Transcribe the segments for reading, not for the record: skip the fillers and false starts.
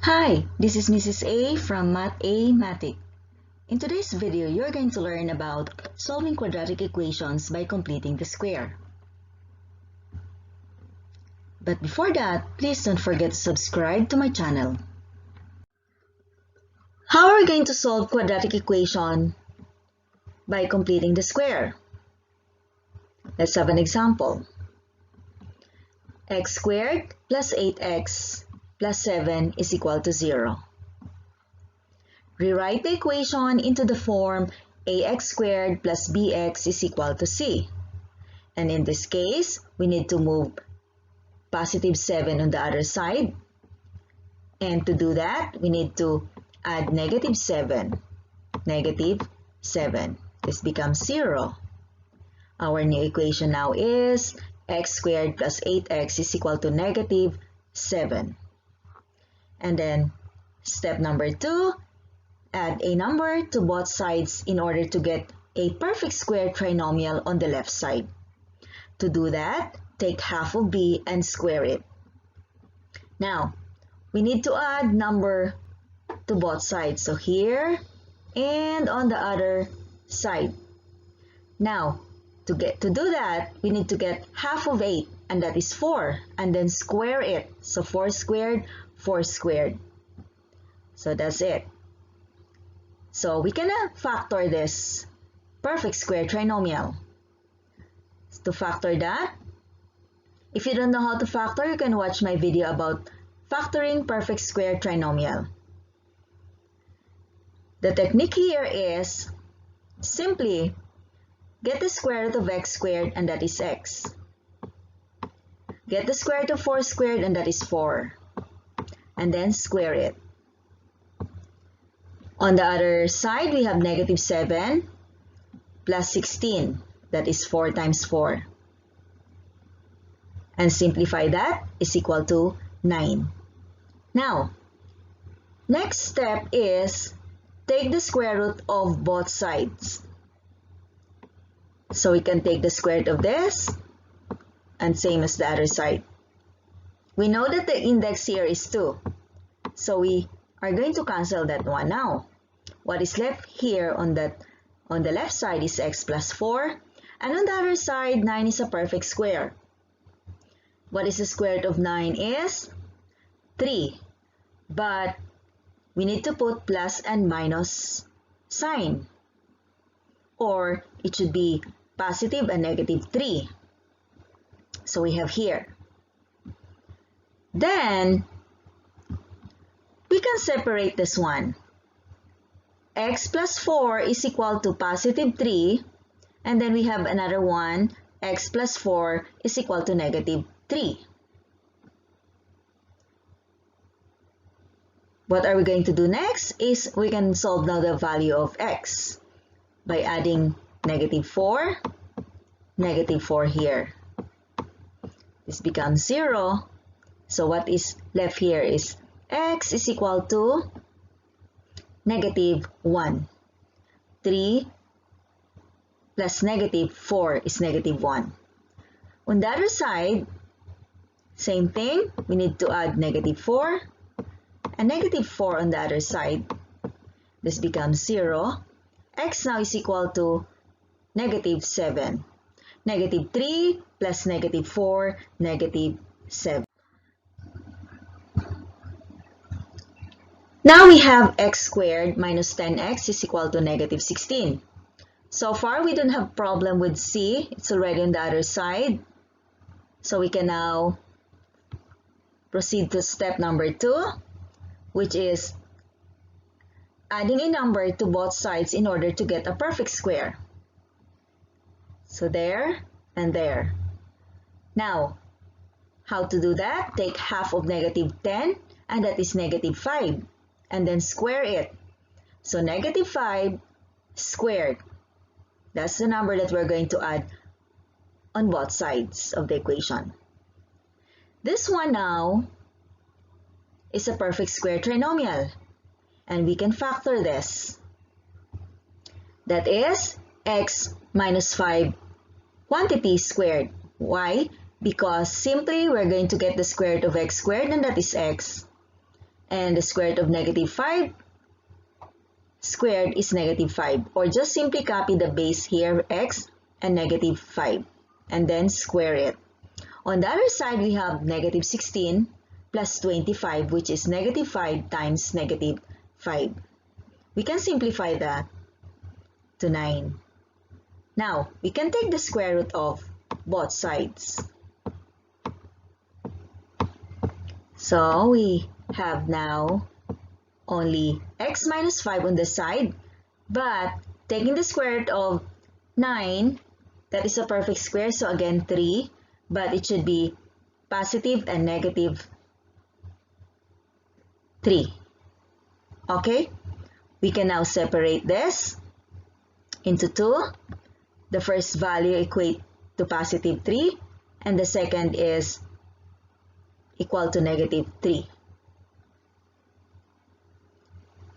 Hi, this is Mrs. A from Mathematic. In today's video, you're going to learn about solving quadratic equations by completing the square. But before that, please don't forget to subscribe to my channel. How are we going to solve quadratic equation by completing the square? Let's have an example. X squared plus 8x plus 7 is equal to 0. Rewrite the equation into the form ax squared plus bx is equal to c. And in this case, we need to move positive 7 on the other side. And to do that, we need to add negative 7. Negative 7. This becomes 0. Our new equation now is x squared plus 8x is equal to negative 7. And then step number 2, add a number to both sides in order to get a perfect square trinomial on the left side. To do that, take half of b and square it. Now, we need to add number to both sides. So here and on the other side. Now, to do that, we need to get half of 8, and that is 4, and then square it. So 4 squared, 4 squared. So that's it. So we can factor this perfect square trinomial. To factor that, if you don't know how to factor, you can watch my video about factoring perfect square trinomial. The technique here is simply get the square root of x squared, and that is x. Get the square root of 4 squared, and that is 4. And then square it. On the other side, we have negative 7 plus 16. That is 4 times 4. And simplify that is equal to 9. Now, next step is take the square root of both sides. So we can take the square root of this and same as the other side. We know that the index here is 2. So we are going to cancel that one now. What is left here on the left side is x plus 4. And on the other side, 9 is a perfect square. What is the square root of 9 is 3. But we need to put plus and minus sign. Or it should be positive and negative 3. So we have here. Then, we can separate this one. X plus 4 is equal to positive 3. And then we have another one. X plus 4 is equal to negative 3. What are we going to do next is we can solve now the value of x by adding negative 4 here. This becomes 0. So what is left here is x is equal to negative 1. 3 plus negative 4 is negative 1. On the other side, same thing. We need to add negative 4 and negative 4 on the other side. This becomes 0. X now is equal to negative 7. Negative 3 plus negative 4, negative 7. Now we have x squared minus 10x is equal to negative 16. So far, we don't have problem with c. It's already on the other side. So we can now proceed to step number 2, which is adding a number to both sides in order to get a perfect square. So there and there. Now, how to do that? Take half of negative 10, and that is negative 5. And then square it. So negative 5 squared. That's the number that we're going to add on both sides of the equation. This one now is a perfect square trinomial. And we can factor this. That is x minus 5 quantity squared. Why? Because simply we're going to get the square root of x squared, and that is x. And the square root of negative 5 squared is negative 5. Or just simply copy the base here, x, and negative 5. And then square it. On the other side, we have negative 16 plus 25, which is negative 5 times negative 5. We can simplify that to 9. Now, we can take the square root of both sides. So, we have now only x minus 5 on the side, but taking the square root of 9, that is a perfect square, so again 3, but it should be positive and negative 3. Okay? We can now separate this into 2. The first value equate to positive 3, and the second is equal to negative 3.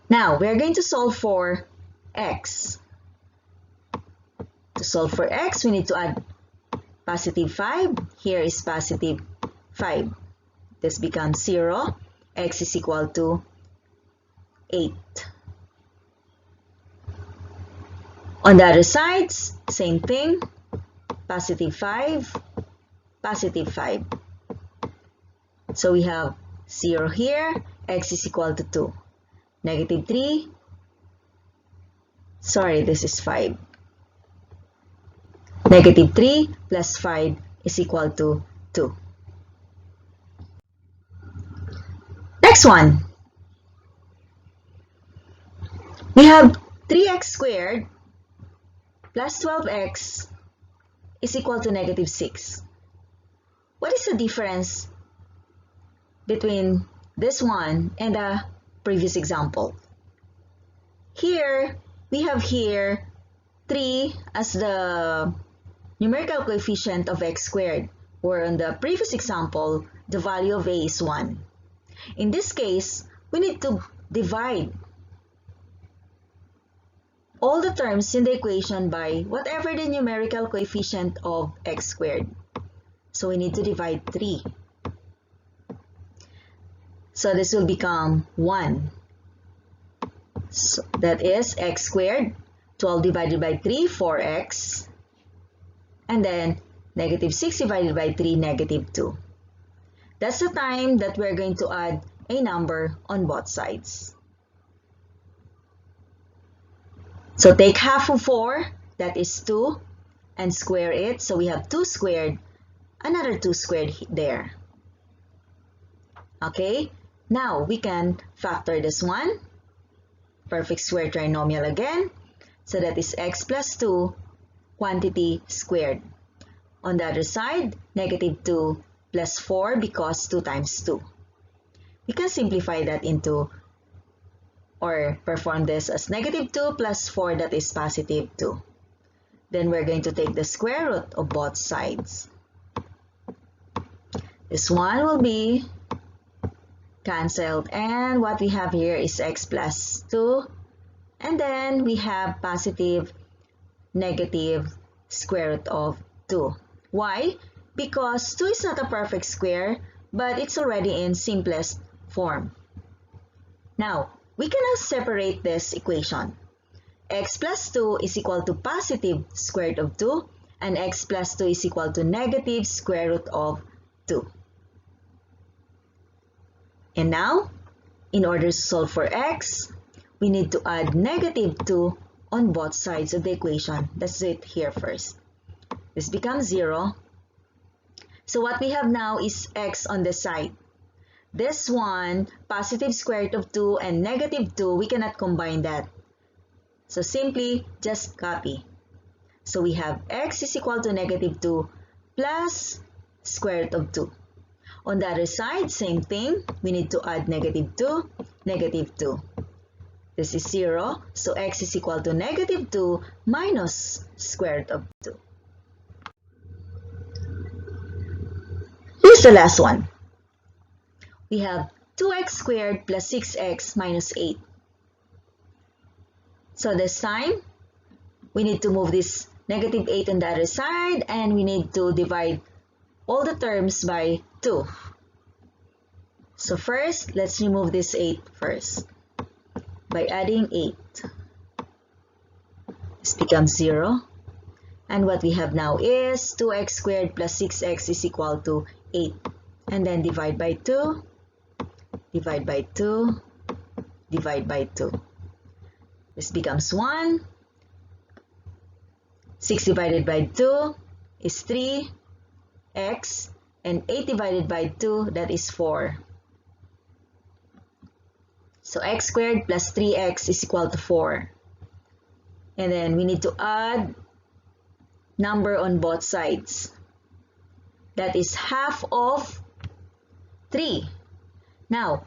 Now, we're going to solve for x. To solve for x, we need to add positive 5. Here is positive 5. This becomes 0. X is equal to 8. On the other sides, same thing. Positive 5, positive 5. So we have 0 here. X is equal to 2. Negative 3. Sorry, this is 5. Negative 3 plus 5 is equal to 2. Next one. We have 3x squared plus 12x is equal to negative 6. What is the difference between this one and the previous example? Here, we have here 3 as the numerical coefficient of x squared, where on the previous example, the value of a is 1. In this case, we need to divide all the terms in the equation by whatever the numerical coefficient of x squared. So we need to divide 3. So this will become 1. So that is x squared. 12 divided by 3, 4x. And then negative 6 divided by 3, negative 2. That's the time that we're going to add a number on both sides. So take half of 4, that is 2, and square it. So we have 2 squared, another 2 squared there. Okay, now we can factor this one. Perfect square trinomial again. So that is x plus 2 quantity squared. On the other side, negative 2 plus 4 because 2 times 2. We can simplify that into or perform this as negative 2 plus 4, that is positive 2. Then we're going to take the square root of both sides. This one will be cancelled, and what we have here is x plus 2, and then we have positive negative square root of 2. Why? Because 2 is not a perfect square, but it's already in simplest form. Now, we can now separate this equation. X plus 2 is equal to positive square root of 2, and x plus 2 is equal to negative square root of 2. And now, in order to solve for x, we need to add negative 2 on both sides of the equation. Let's do it here first. This becomes 0. So what we have now is x on the side. This one, positive square root of 2 and negative 2, we cannot combine that. So simply just copy. So we have x is equal to negative 2 plus square root of 2. On the other side, same thing. We need to add negative 2, negative 2. This is 0. So x is equal to negative 2 minus square root of 2. Here's the last one. We have 2x squared plus 6x minus 8. So this time, we need to move this negative 8 on the other side, and we need to divide all the terms by 2. So first, let's remove this 8 first by adding 8. This becomes 0. And what we have now is 2x squared plus 6x is equal to 8. And then divide by 2, divide by 2, divide by 2. This becomes 1. 6 divided by 2 is 3x. And 8 divided by 2, that is 4. So x squared plus 3x is equal to 4. And then we need to add number on both sides. That is half of 3. Now,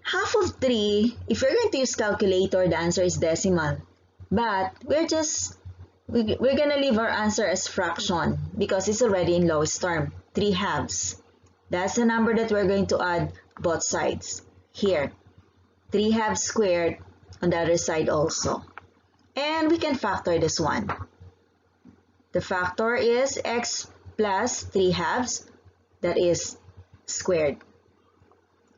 half of 3, if you're going to use calculator, the answer is decimal. But we're going to leave our answer as fraction because it's already in lowest term, 3 halves. That's the number that we're going to add both sides. Here, 3 halves squared on the other side also. And we can factor this one. The factor is x plus 3 halves, that is squared,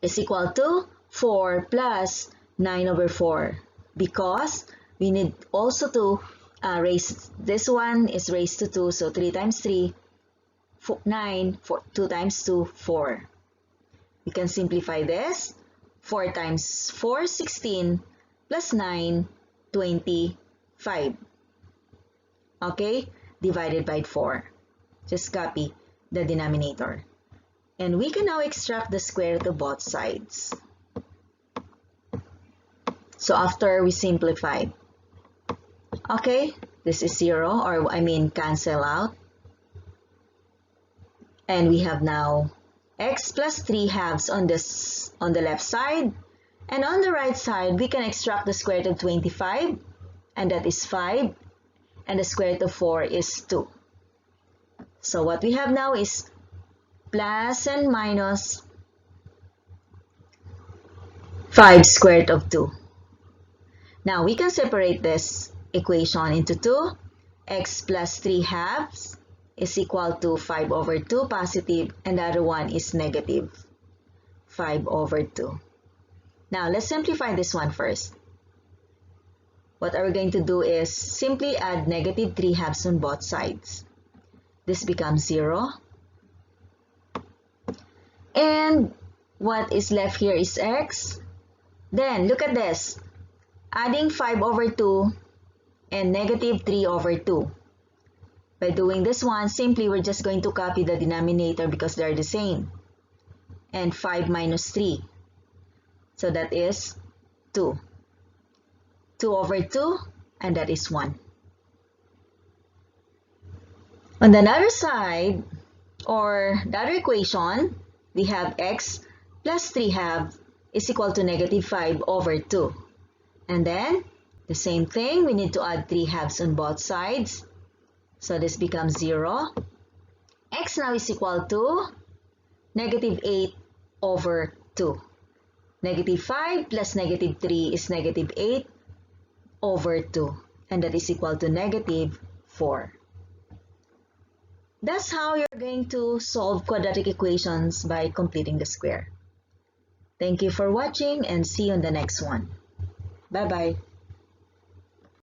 is equal to 4 plus 9 over 4. Because we need also to raise, this one is raised to 2, so 3 times 3, 9, 2 times 2, 4. We can simplify this. 4 times 4, 16, plus 9, 25. Okay, divided by 4. Just copy the denominator. And we can now extract the square root of both sides. So after we simplify, okay, this is 0, or I mean cancel out. And we have now x plus 3 halves on the left side, and on the right side we can extract the square root of 25, and that is 5, and the square root of 4 is 2. So what we have now is plus and minus 5 square root of 2. Now we can separate this equation into 2. X plus 3 halves is equal to 5 over 2 positive, and the other one is negative 5 over 2. Now let's simplify this one first. What are we going to do is simply add negative 3 halves on both sides. This becomes 0. And what is left here is x. Then look at this. Adding 5 over 2 and negative 3 over 2. By doing this one, simply we're just going to copy the denominator because they're the same. And 5 minus 3. So that is 2. 2 over 2, and that is 1. On the other side, or the other equation, we have x plus 3 halves is equal to negative 5 over 2. And then, the same thing, we need to add 3 halves on both sides. So this becomes 0. X now is equal to negative 8 over 2. Negative 5 plus negative 3 is negative 8 over 2. And that is equal to negative 4. That's how you're going to solve quadratic equations by completing the square. Thank you for watching and see you on the next one. Bye-bye.